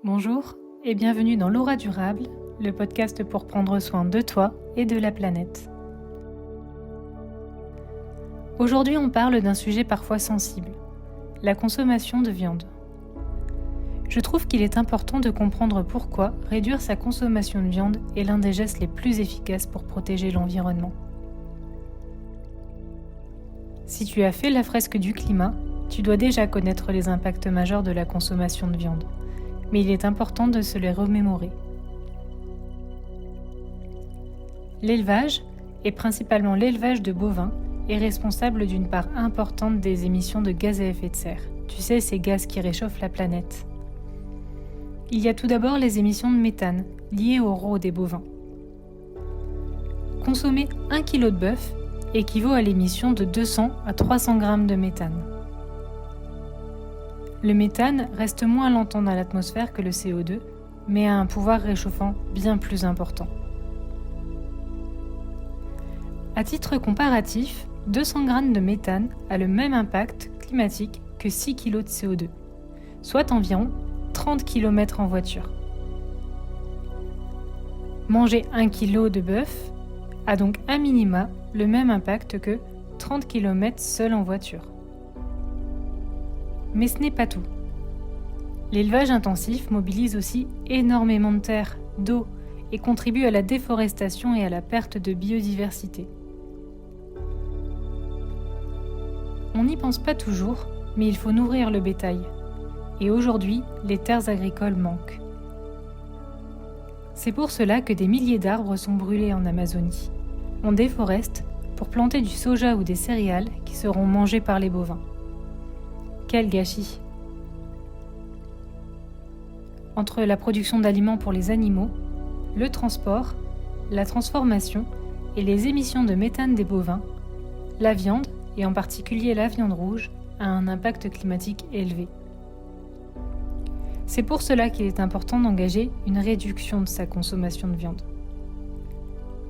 Bonjour et bienvenue dans l'Aura Durable, le podcast pour prendre soin de toi et de la planète. Aujourd'hui, on parle d'un sujet parfois sensible, la consommation de viande. Je trouve qu'il est important de comprendre pourquoi réduire sa consommation de viande est l'un des gestes les plus efficaces pour protéger l'environnement. Si tu as fait la fresque du climat, tu dois déjà connaître les impacts majeurs de la consommation de viande. Mais il est important de se les remémorer. L'élevage, et principalement l'élevage de bovins, est responsable d'une part importante des émissions de gaz à effet de serre. Tu sais, ces gaz qui réchauffent la planète. Il y a tout d'abord les émissions de méthane, liées au rot des bovins. Consommer 1 kg de bœuf équivaut à l'émission de 200 à 300 g de méthane. Le méthane reste moins longtemps dans l'atmosphère que le CO2, mais a un pouvoir réchauffant bien plus important. À titre comparatif, 200 g de méthane a le même impact climatique que 6 kg de CO2, soit environ 30 km en voiture. Manger 1 kg de bœuf a donc à minima le même impact que 30 km seul en voiture. Mais ce n'est pas tout. L'élevage intensif mobilise aussi énormément de terre, d'eau et contribue à la déforestation et à la perte de biodiversité. On n'y pense pas toujours, mais il faut nourrir le bétail. Et aujourd'hui, les terres agricoles manquent. C'est pour cela que des milliers d'arbres sont brûlés en Amazonie. On déforeste pour planter du soja ou des céréales qui seront mangées par les bovins. Quel gâchis! Entre la production d'aliments pour les animaux, le transport, la transformation et les émissions de méthane des bovins, la viande, et en particulier la viande rouge, a un impact climatique élevé. C'est pour cela qu'il est important d'engager une réduction de sa consommation de viande.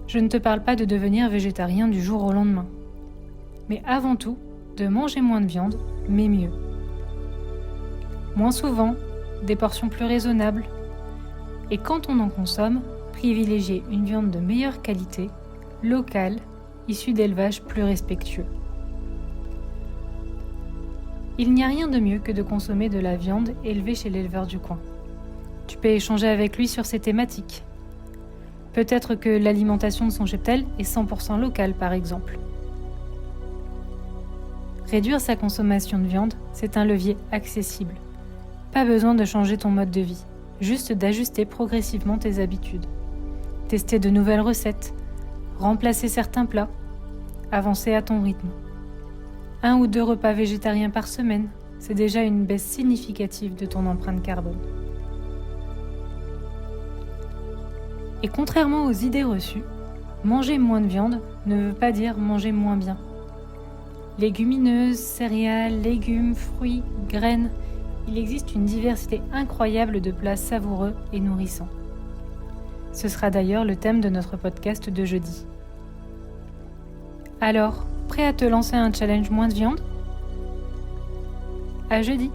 Je ne te parle pas de devenir végétarien du jour au lendemain, mais avant tout, de manger moins de viande, mais mieux. Moins souvent, des portions plus raisonnables, et quand on en consomme, privilégier une viande de meilleure qualité, locale, issue d'élevages plus respectueux. Il n'y a rien de mieux que de consommer de la viande élevée chez l'éleveur du coin. Tu peux échanger avec lui sur ces thématiques. Peut-être que l'alimentation de son cheptel est 100% locale, par exemple. Réduire sa consommation de viande, c'est un levier accessible. Pas besoin de changer ton mode de vie, juste d'ajuster progressivement tes habitudes. Tester de nouvelles recettes, remplacer certains plats, avancer à ton rythme. 1 ou 2 repas végétariens par semaine, c'est déjà une baisse significative de ton empreinte carbone. Et contrairement aux idées reçues, manger moins de viande ne veut pas dire manger moins bien. Légumineuses, céréales, légumes, fruits, graines, il existe une diversité incroyable de plats savoureux et nourrissants. Ce sera d'ailleurs le thème de notre podcast de jeudi. Alors, prêt à te lancer un challenge moins de viande ? À jeudi!